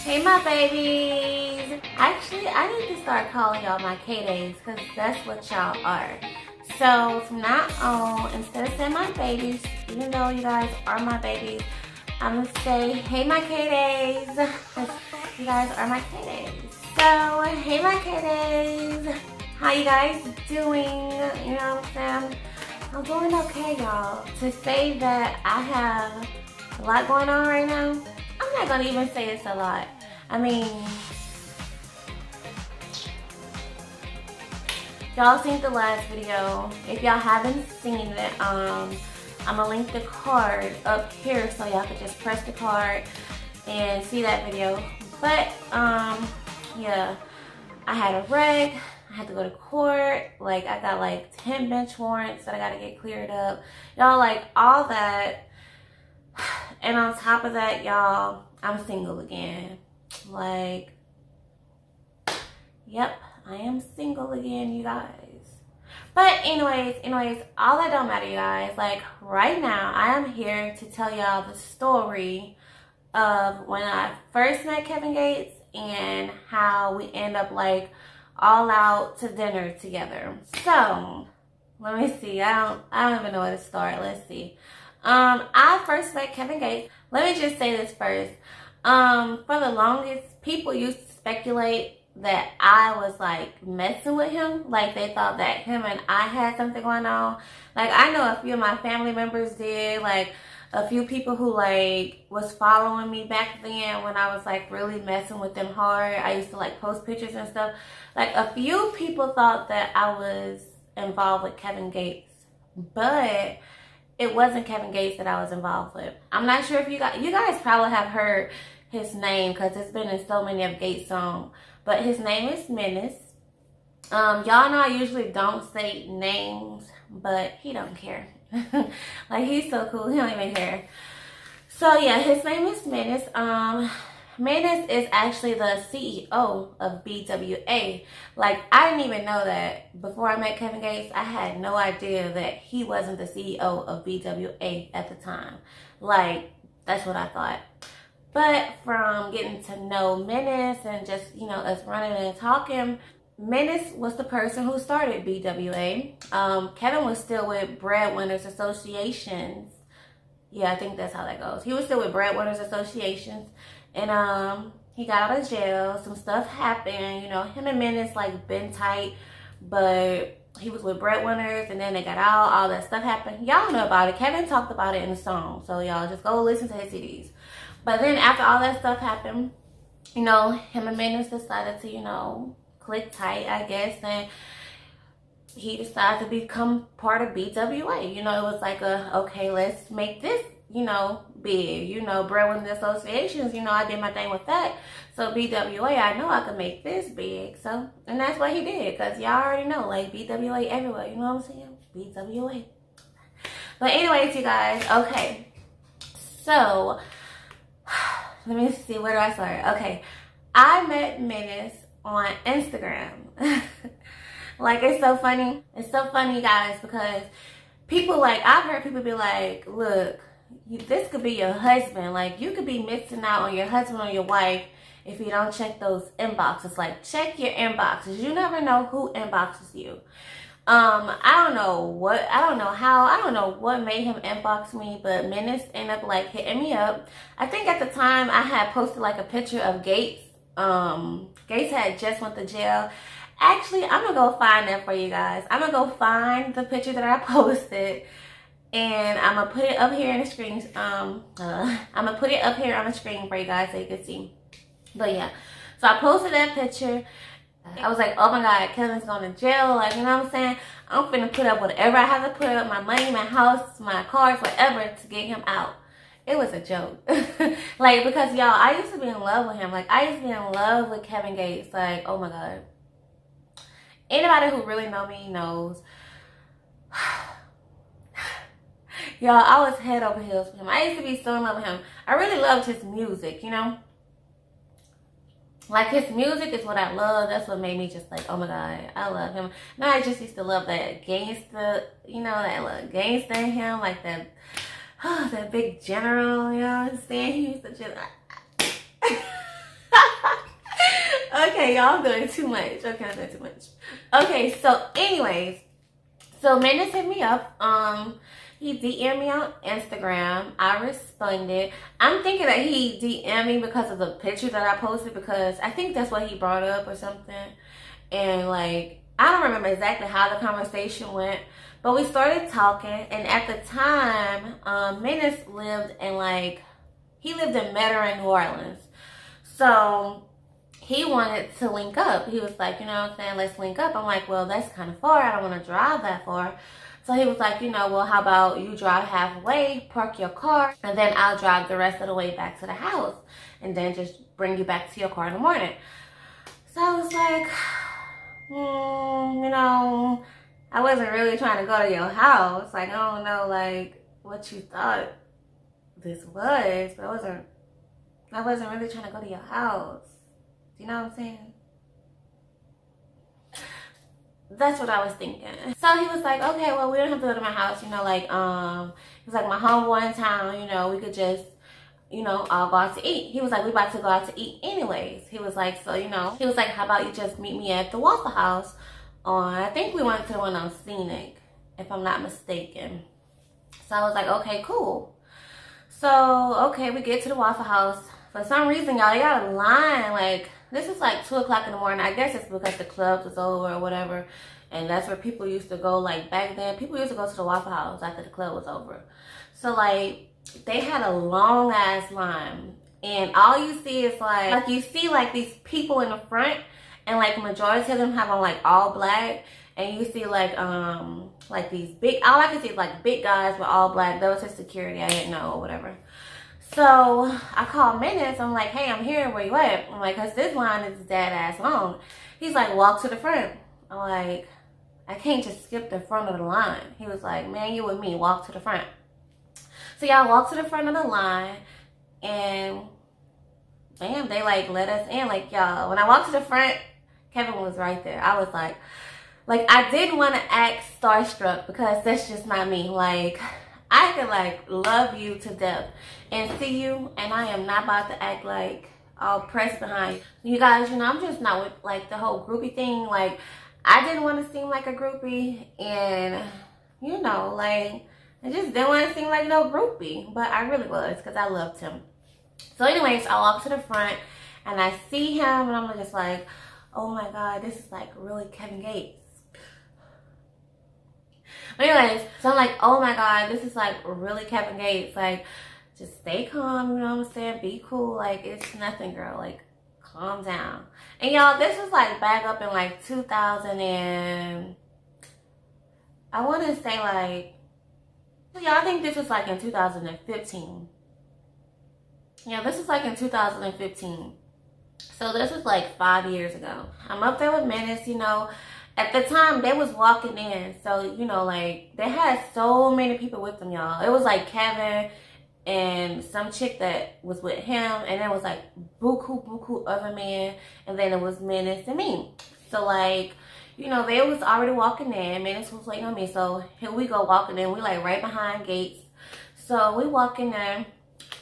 Hey my babies. Actually, I need to start calling y'all my KAYDAYS because that's what y'all are. So from now on, instead of saying my babies, even though you guys are my babies, I'm gonna say, hey my KAYDAYS. You guys are my KAYDAYs. So, hey my KAYDAYs. How you guys doing? You know what I'm saying? I'm doing okay, y'all. To say that I have a lot going on right now, I'm not gonna even say it's a lot. I mean, y'all seen the last video. If y'all haven't seen it, I'm gonna link the card up here so y'all can just press the card and see that video. But yeah, I had a wreck. I had to go to court. Like, I got like 10 bench warrants that I gotta get cleared up. Y'all, like, all that. And on top of that, y'all, I'm single again. Like, yep, I am single again, you guys. But anyways, all that don't matter, you guys. Like, right now, I am here to tell y'all the story of when I first met Kevin Gates and how we end up, like, all out to dinner together. So, let me see. I don't even know where to start. Let's see. I first met Kevin Gates. Let me just say this first. For the longest, people used to speculate that I was like messing with him. Like, they thought that him and I had something going on. Like, I know a few of my family members did. Like, a few people who like was following me back then when I was like really messing with them hard. I used to like post pictures and stuff. Like, a few people thought that I was involved with Kevin Gates, but it wasn't Kevin Gates that I was involved with. I'm not sure if you guys probably have heard his name because it's been in so many of Gates' songs. But his name is Menace. Y'all know I usually don't say names, but he don't care. Like, he's so cool, he don't even care. So yeah, his name is Menace. Menace is actually the CEO of BWA. Like, I didn't even know that. Before I met Kevin Gates, I had no idea that he wasn't the CEO of BWA at the time. Like, that's what I thought. But from getting to know Menace and just, you know, us running and talking, Menace was the person who started BWA. Kevin was still with Breadwinners Associations. Yeah, I think that's how that goes. He was still with Breadwinners Associations. And he got out of jail. Some stuff happened. You know, him and Menace, like, been tight. But he was with Breadwinners, and then they got out. All that stuff happened. Y'all know about it. Kevin talked about it in the song. So y'all just go listen to his CDs. But then after all that stuff happened, you know, him and Menace decided to, you know, click tight, I guess. And he decided to become part of BWA. You know, it was like okay, let's make this, you know, big. You know, Breadwinner Associations, you know, I did my thing with that. So BWA, I know I could make this big. So, and that's what he did. Because y'all already know, like, BWA everywhere. You know what I'm saying? BWA. But anyways, you guys, okay. So, let me see, where do I start? Okay, I met Menace on Instagram. Like, it's so funny. It's so funny, guys, because people, like, I've heard people be like, look, this could be your husband. Like, you could be missing out on your husband or your wife if you don't check those inboxes. Like, check your inboxes. You never know who inboxes you. I don't know what made him inbox me, but Menace ended up, like, hitting me up. I think at the time I had posted, like, a picture of Gates. Gates had just went to jail. Actually, I'm gonna go find that for you guys. I'm gonna go find the picture that I posted, and I'm gonna put it up here in the screen. I'm gonna put it up here on the screen for you guys so you can see. But yeah, so I posted that picture. I was like, oh my God, Kevin's going to jail. Like, you know what I'm saying? I'm finna put up whatever I have to put up, my money, my house, my cars, whatever, to get him out. It was a joke. Like, because y'all, I used to be in love with him. Like, I used to be in love with Kevin Gates. Like, oh my God. Anybody who really know me knows. Y'all, I was head over heels for him. I used to be so in love with him. I really loved his music, you know? Like, his music is what I love. That's what made me just like, oh my God, I love him. Now I just used to love that gangster, you know, that little gangster in him. Like that, that big general, you know what I'm saying? He used to just, Okay, y'all doing too much. Okay, I'm doing too much. Okay, so anyways, so Menace hit me up. He DM'd me on Instagram. I responded. I'm thinking that he DM'd me because of the picture that I posted, because I think that's what he brought up or something. And like, I don't remember exactly how the conversation went, but we started talking. And at the time, Menace lived in Metairie, New Orleans. So he wanted to link up. He was like, you know what I'm saying, let's link up. I'm like, well, that's kind of far. I don't want to drive that far. So he was like, you know, well, how about you drive halfway, park your car, and then I'll drive the rest of the way back to the house, and then just bring you back to your car in the morning. So I was like, you know, I wasn't really trying to go to your house. Like, I don't know, like, what you thought this was, but I wasn't really trying to go to your house. You know what I'm saying? That's what I was thinking. So he was like, okay, well, we don't have to go to my house, you know, like, he was like, my homeboy in town, you know, we could just, you know, all go out to eat. He was like, we about to go out to eat anyways. He was like, so, you know, he was like, how about you just meet me at the Waffle House on, I think we went to the one on Scenic, if I'm not mistaken. So I was like, okay, cool. So, okay, we get to the Waffle House. For some reason, y'all, they got a line, like, this is like 2 o'clock in the morning. I guess it's because the club was over or whatever. And that's where people used to go, like, back then. People used to go to the Waffle House after the club was over. So, like, they had a long-ass line. And all you see is, like, you see, like, these people in the front. And, like, majority of them have on, like, all black. And you see, like these big, all I can see is, like, big guys with all black. That was his security. I didn't know or whatever. So I called Menace. I'm like, hey, I'm here. Where you at? I'm like, because this line is dead ass long. He's like, walk to the front. I'm like, I can't just skip the front of the line. He was like, man, you with me. Walk to the front. So y'all walk to the front of the line. And bam, they like let us in. Like, y'all, when I walked to the front, Kevin was right there. I was like I didn't want to act starstruck because that's just not me. Like, I could like love you to death and see you, and I am not about to act like all pressed behind you guys. You know, I'm just not with like the whole groupie thing. Like, I didn't want to seem like a groupie, and you know, like, I just didn't want to seem like no groupie, but I really was, because I loved him. So anyways, I walk to the front and I see him, and I'm just like, oh my god, this is like really Kevin Gates. But anyways, so I'm like, oh my god, this is like really Kevin Gates. Like, just stay calm, you know what I'm saying? Be cool. Like, it's nothing, girl. Like, calm down. And y'all, this was like back up in like 2000 and I want to say like, y'all, I think this was like in 2015. Yeah, this was like in 2015. So this was like 5 years ago. I'm up there with Menace, you know. At the time, they was walking in. So, you know, like, they had so many people with them, y'all. It was like Kevin and some chick that was with him. And then it was like buku other men. And then it was Menace and me. So, like, you know, they was already walking in. Menace was waiting on me. So, here we go walking in. We like right behind Gates. So, we walking in.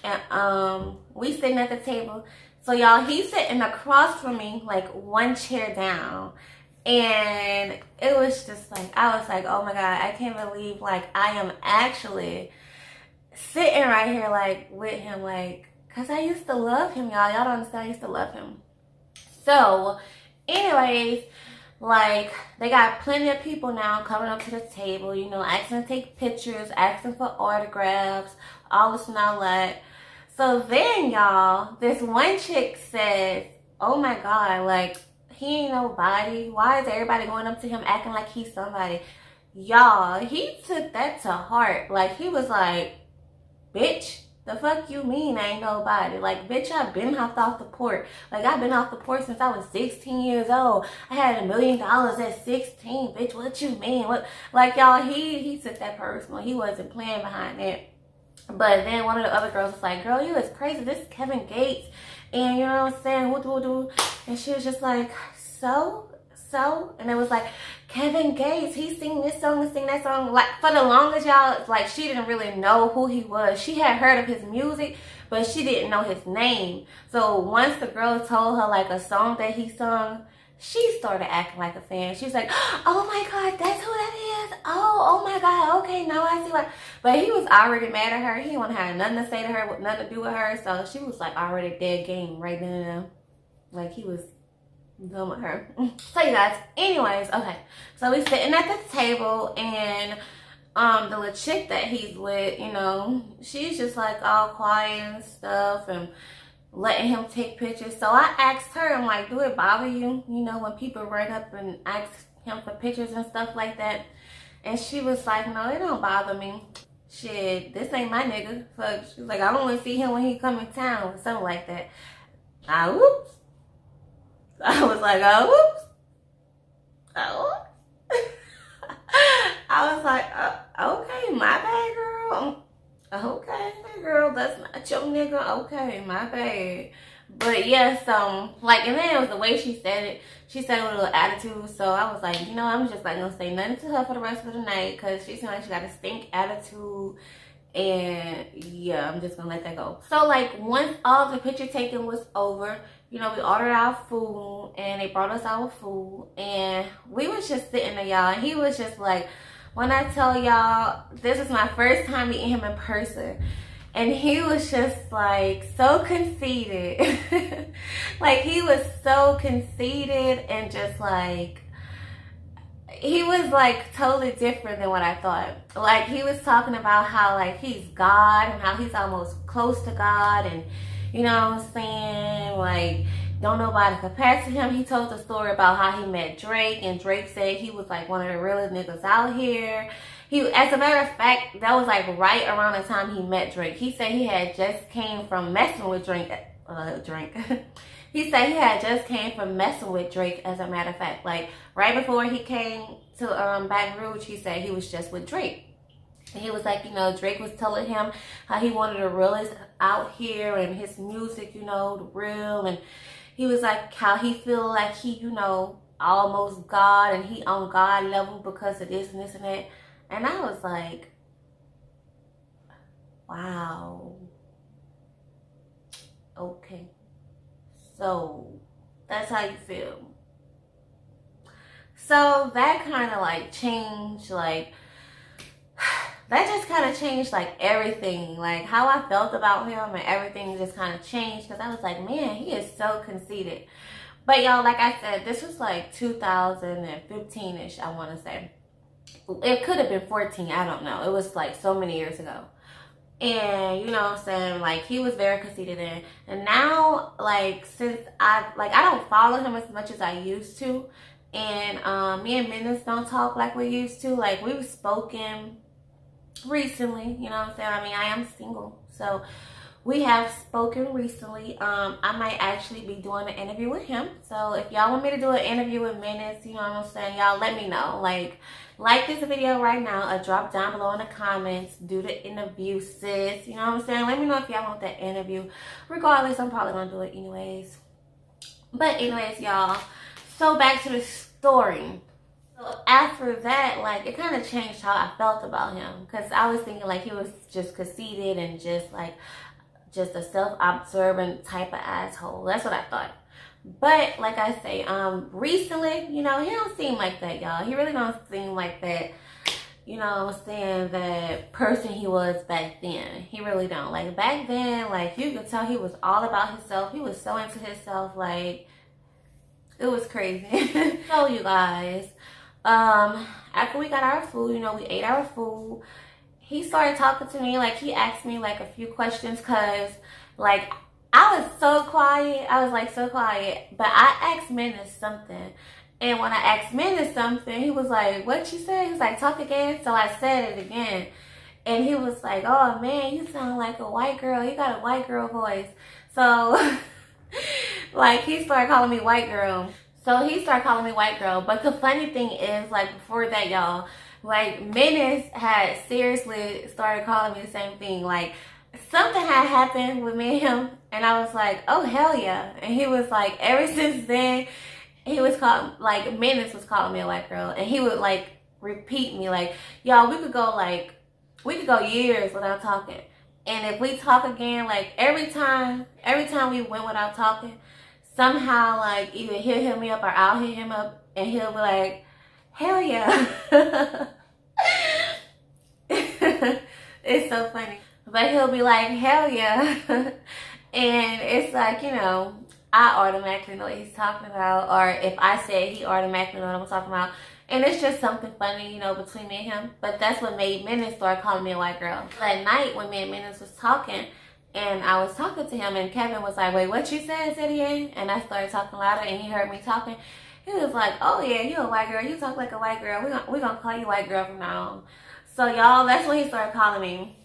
And we sitting at the table. So, y'all, he's sitting across from me, like, one chair down. And it was just like, I was like, oh my god, I can't believe, like, I am actually sitting right here, like, with him, like, because I used to love him, y'all. Y'all don't understand, I used to love him. So, anyways, like, they got plenty of people now coming up to the table, you know, asking to take pictures, asking for autographs, all this and all that. So then, y'all, this one chick said, oh my god, like, he ain't nobody. Why is everybody going up to him acting like he's somebody? Y'all, he took that to heart. Like, he was like, bitch, the fuck you mean I ain't nobody? Like, bitch, I've been hopped off the port. Like, I've been off the port since I was 16 years old. I had $1 million at 16, bitch. What you mean? What? Like, y'all, he took that personal. He wasn't playing behind it. But then one of the other girls was like, girl, you is crazy. This is Kevin Gates. And you know what I'm saying? And she was just like, so so? And it was like, Kevin Gates, he sing this song and sing that song. Like, for the longest, y'all, like, she didn't really know who he was. She had heard of his music, but she didn't know his name. So once the girl told her, like, a song that he sung, she started acting like a fan. She's like, oh my God, that's who that is. Oh my God, okay, now I see why. But he was already mad at her. He didn't have nothing to say to her, nothing to do with her. So she was like already dead game right then and there. Like he was done with her. So you guys, anyways, okay. So we sitting at the table and the little chick that he's with, you know, she's just like all quiet and stuff and letting him take pictures. So I asked her, I'm like, do it bother you, you know, when people run up and ask him for pictures and stuff like that? And she was like, no, it don't bother me. Shit, this ain't my nigga. So she's like, I only see him when he come in town or something like that. Whoops. I was like, oh, whoops. Oh. I was like, okay, my bad, girl. Okay, girl, that's not your nigga. Okay, my bad. But yes, like, and then it was the way she said it. She said it with a little attitude. So I was like, you know, I'm just like gonna say nothing to her for the rest of the night because she seemed like she got a stink attitude. And yeah, I'm just gonna let that go. So like once all the picture taking was over, you know, we ordered our food and they brought us our food and we was just sitting there, y'all. And he was just like, when I tell y'all, this is my first time meeting him in person. And he was just like so conceited. Like he was so conceited and just like, he was like totally different than what I thought. Like he was talking about how like he's God and how he's almost close to God and you know what I'm saying, like don't nobody compare to him. He told the story about how he met Drake and Drake said he was like one of the realest niggas out here. He, as a matter of fact, that was like right around the time he met Drake. He said he had just came from messing with Drake. He said he had just came from messing with Drake, as a matter of fact. Like, right before he came to Baton Rouge, he said he was just with Drake. And he was like, you know, Drake was telling him how he wanted the realest out here and his music, you know, the real. And he was like, how he feel like he, you know, almost God and he on God level because of this and this and that. And I was like, wow. Okay. So that's how you feel. So that kind of like changed, like, that just kind of changed like everything. Like how I felt about him and everything just kind of changed because I was like, man, he is so conceited. But y'all, like I said, this was like 2015-ish, I want to say. It could have been 14, I don't know. It was like so many years ago. And you know what I'm saying, like he was very conceited and now like since I don't follow him as much as I used to, and me and Menace don't talk like we used to. Like we've spoken recently, you know what I'm saying. I mean, I am single, so we have spoken recently. I might actually be doing an interview with him. So if y'all want me to do an interview with Menace, you know what I'm saying, y'all let me know. Like this video right now, drop down below in the comments, do the interview, sis. You know what I'm saying? Let me know if y'all want that interview. Regardless, I'm probably gonna do it anyways. But anyways, y'all, so back to the story. So after that, like, it kind of changed how I felt about him. Because I was thinking, like, he was just conceited and just, like, just a self-observant type of asshole. That's what I thought. But, like I say, recently, you know, he don't seem like that, y'all. He really don't seem like that, you know what I'm saying, that person he was back then. He really don't. Like, back then, like, you could tell he was all about himself. He was so into himself, like, it was crazy. So, you guys, after we got our food, you know, we ate our food, he started talking to me. Like, he asked me, like, a few questions because, like, I was so quiet. I was, like, so quiet. But I asked Menace something. And when I asked Menace something, he was like, what you say? He was like, talk again. So I said it again. And he was like, oh, man, you sound like a white girl. You got a white girl voice. So, like, he started calling me white girl. So he started calling me white girl. But the funny thing is, like, before that, y'all, like, Menace had seriously started calling me the same thing. Like, something had happened with me and him, and I was like, oh, hell yeah. And he was like, ever since then, he was called, like, Menace was calling me a white girl, and he would, like, repeat me, like, y'all, we could go years without talking. And if we talk again, like, every time we went without talking, somehow, like, either he'll hit me up or I'll hit him up, and he'll be like, hell yeah. It's so funny. But he'll be like, hell yeah. And it's like, you know, I automatically know what he's talking about. Or if I say it, he automatically know what I'm talking about. And it's just something funny, you know, between me and him. But that's what made Menace start calling me a white girl. That night when me and Menace was talking, and I was talking to him, and Kevin was like, wait, what you said it again? And I started talking louder, and he heard me talking. He was like, oh yeah, you a white girl. You talk like a white girl. We're gonna call you white girl from now on. So y'all, that's when he started calling me.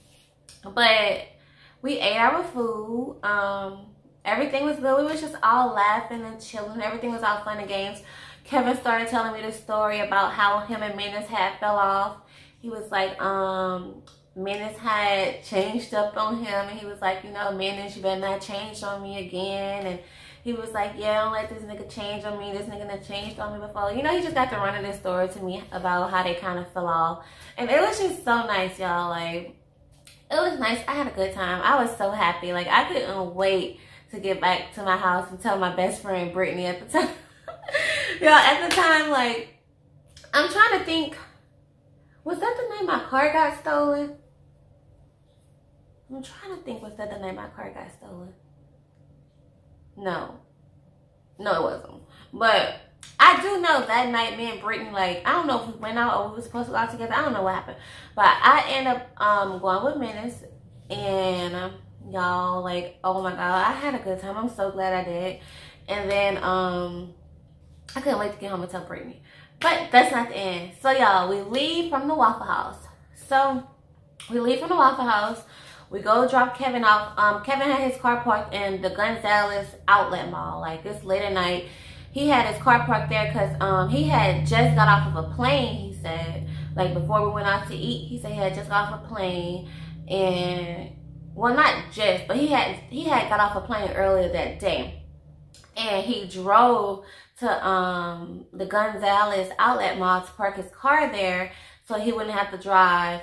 But we ate our food. Everything was good. We was just all laughing and chilling. Everything was all fun and games. Kevin started telling me the story about how him and Menace had fell off. He was like, Menace had changed up on him, and he was like, you know, Menace, you better not change on me again. And he was like, yeah, don't let this nigga change on me. This nigga done changed on me before. You know, he just got to running this story to me about how they kind of fell off. And it was just so nice, y'all. Like, it was nice. I had a good time. I was so happy. Like, I couldn't wait to get back to my house and tell my best friend, Brittany, at the time. Y'all, at the time, like, I'm trying to think. Was that the night my car got stolen? I'm trying to think, was that the night my car got stolen? No, it wasn't. But I do know that night, me and Brittany, like, I don't know if we went out or we were supposed to go out together. I don't know what happened. But I ended up going with Menace. And y'all, like, oh my God, I had a good time. I'm so glad I did. And then I couldn't wait to get home and tell Brittany. But that's not the end. So y'all, we leave from the Waffle House. So we leave from the Waffle House. We go drop Kevin off. Kevin had his car parked in the Gonzales outlet mall. Like, it's late at night. He had his car parked there because he had just got off of a plane, he said. Like, before we went out to eat, he said he had just got off a plane. And, well, not just, but he had got off a plane earlier that day. And he drove to the Gonzales outlet mall to park his car there so he wouldn't have to drive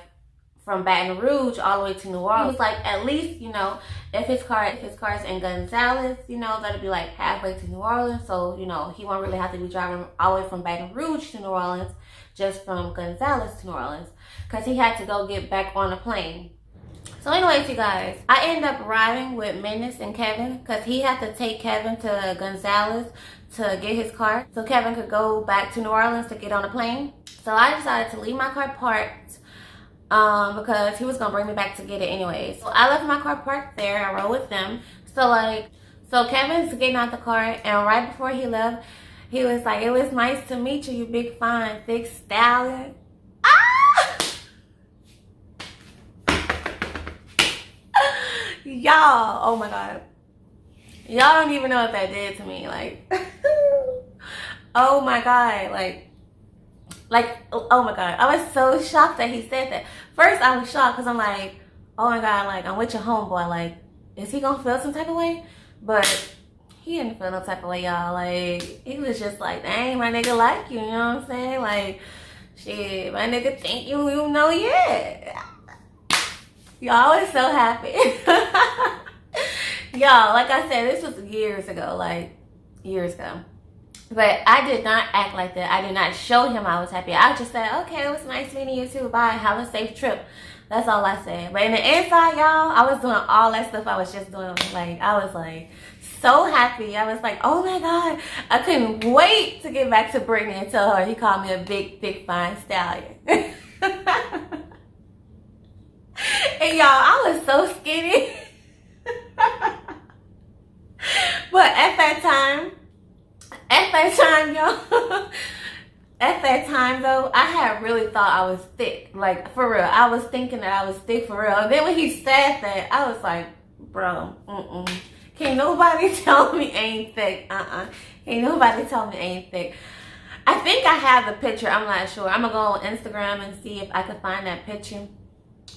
from Baton Rouge all the way to New Orleans. He was like, at least, you know, if his car is in Gonzales, you know, that'll be like halfway to New Orleans. So, you know, he won't really have to be driving all the way from Baton Rouge to New Orleans, just from Gonzales to New Orleans, because he had to go get back on a plane. So anyways, you guys, I ended up riding with Menace and Kevin because he had to take Kevin to Gonzales to get his car so Kevin could go back to New Orleans to get on a plane. So I decided to leave my car parked because he was gonna bring me back to get it anyways. So I left my car parked there. I rode with them. So Kevin's getting out the car, and right before he left, he was like, "It was nice to meet you, you big fine thick stallion." Y'all, oh my God, y'all don't even know what that did to me. Like, oh my God, like, oh my God, I was so shocked that he said that. First, I was shocked because I'm like, oh my God, like, I'm with your homeboy. Like, is he gonna feel some type of way? But he didn't feel no type of way, y'all. Like, he was just like, dang, my nigga like you, you know what I'm saying? Like, shit, my nigga think you know yet. Y'all was so happy. Y'all, like I said, this was years ago, like, years ago. But I did not act like that. I did not show him I was happy. I just said, okay, it was nice meeting you too. Bye. Have a safe trip. That's all I said. But in the inside, y'all, I was doing all that stuff I was just doing. Like, I was like so happy. I was like, oh my God. I couldn't wait to get back to Brittany and tell her he called me a big, thick, fine stallion. And y'all, I was so skinny. But at that time, y'all, at that time though, I had really thought I was thick. Like, for real. I was thinking that I was thick for real. And then when he said that, I was like, bro, can't nobody tell me I ain't thick. Can't nobody tell me I ain't thick. I think I have the picture. I'm not sure. I'm going to go on Instagram and see if I can find that picture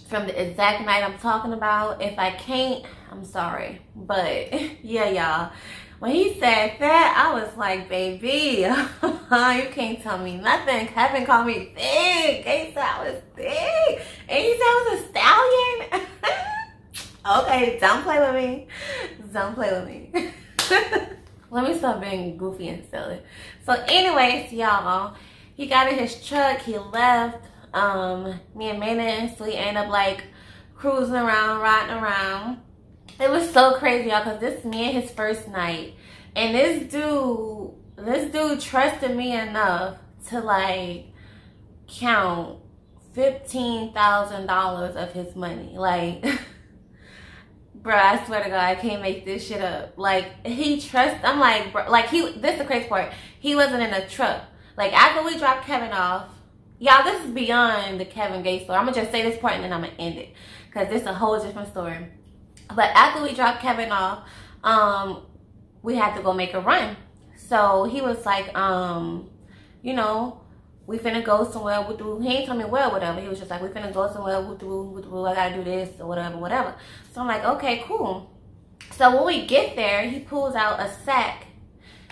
from the exact night I'm talking about. If I can't, I'm sorry. But yeah, y'all, When he said that, I was like, baby, you can't tell me nothing. Kevin called me big. He said I was big. And he said I was a stallion. Okay, don't play with me. Don't play with me. Let me stop being goofy and silly. So anyways, y'all, he got in his truck. He left me and Mana. So he ended up like cruising around, riding around. It was so crazy, y'all, because this is me and his first night. And this dude trusted me enough to like count $15,000 of his money. Like, bro, I swear to God, I can't make this shit up. Like, he trusts, I'm like, bro, like this is the crazy part. He wasn't in a truck. Like, after we dropped Kevin off, y'all, this is beyond the Kevin Gates story. I'm going to just say this part and then I'm going to end it. Because this is a whole different story. But after we dropped Kevin off, we had to go make a run. So he was like, you know, we finna go somewhere. He ain't tell me where or whatever. He was just like, we finna go somewhere. I gotta do this or whatever. So I'm like, okay, cool. So when we get there, he pulls out a sack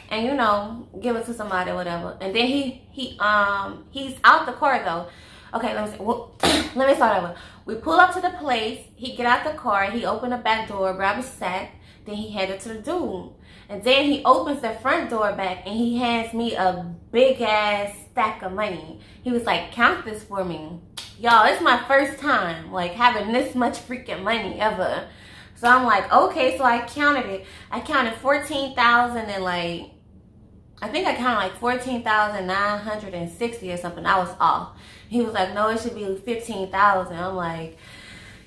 and, you know, give it to somebody or whatever. And then he's out the car though. Okay, let me start over. We pull up to the place. He get out the car. He opened the back door, grab a sack. Then he headed to the dude. And then he opens the front door back and he hands me a big ass stack of money. He was like, count this for me. Y'all, it's my first time like having this much freaking money ever. So I'm like, okay, so I counted it. I counted 14,000 and like, I think I counted like 14,960 or something. I was off. He was like, no, it should be 15,000. I'm like,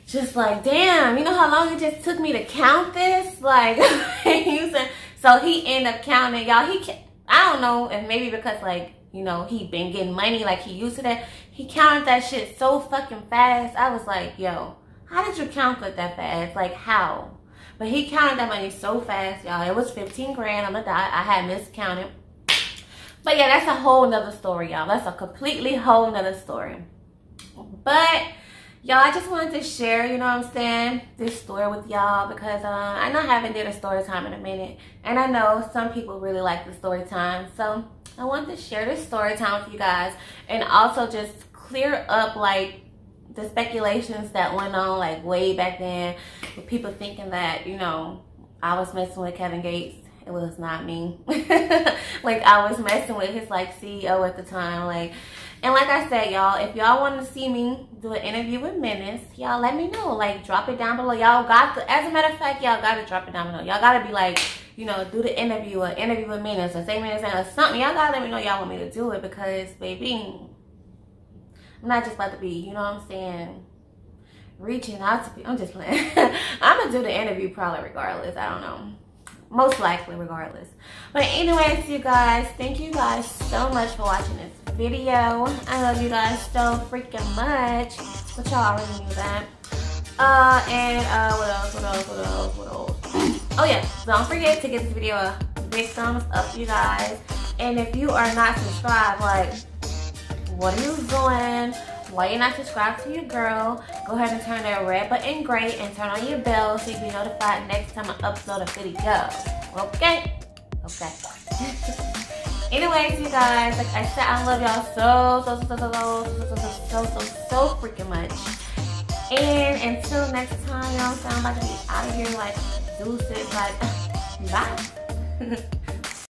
just like, damn, you know how long it just took me to count this? Like, so he ended up counting, y'all. I don't know if maybe because like, you know, he been getting money, like he used to that. He counted that shit so fucking fast. I was like, yo, how did you count it that fast? Like, how? But he counted that money so fast, y'all. It was 15 grand on the dot. I had miscounted. But yeah, that's a whole nother story, y'all. That's a completely whole nother story. But y'all, I just wanted to share, you know what I'm saying, this story with y'all because I know I haven't did a story time in a minute. And I know some people really like the story time. So I wanted to share this story time with you guys and also just clear up like the speculations that went on like way back then with people thinking that, you know, I was messing with Kevin Gates. It was not me. Like I was messing with his like CEO at the time. Like, and like I said, y'all, if y'all want to see me do an interview with Menace, y'all let me know. Like, drop it down below. Y'all got to, as a matter of fact, y'all got to drop it down below. Y'all got to be like, you know, do the interview or interview with Menace or say Menace or something. Y'all got to let me know y'all want me to do it because, baby, I'm not just about to be, you know what I'm saying, reaching out to people. I'm just playing. I'm going to do the interview probably regardless. I don't know. Most likely regardless. But anyways, you guys, thank you guys so much for watching this video. I love you guys so freaking much. But y'all already knew that. What else? Oh yeah, don't forget to give this video a big thumbs up, you guys. And if you are not subscribed, like, what are you doing? Why you not subscribed to your girl? Go ahead and turn that red button gray and turn on your bell so you can be notified next time I upload a video. Okay? Okay. Anyways, you guys, like I said, I love y'all so freaking much. And until next time, y'all, I'm about to be out of here like deuces, like bye.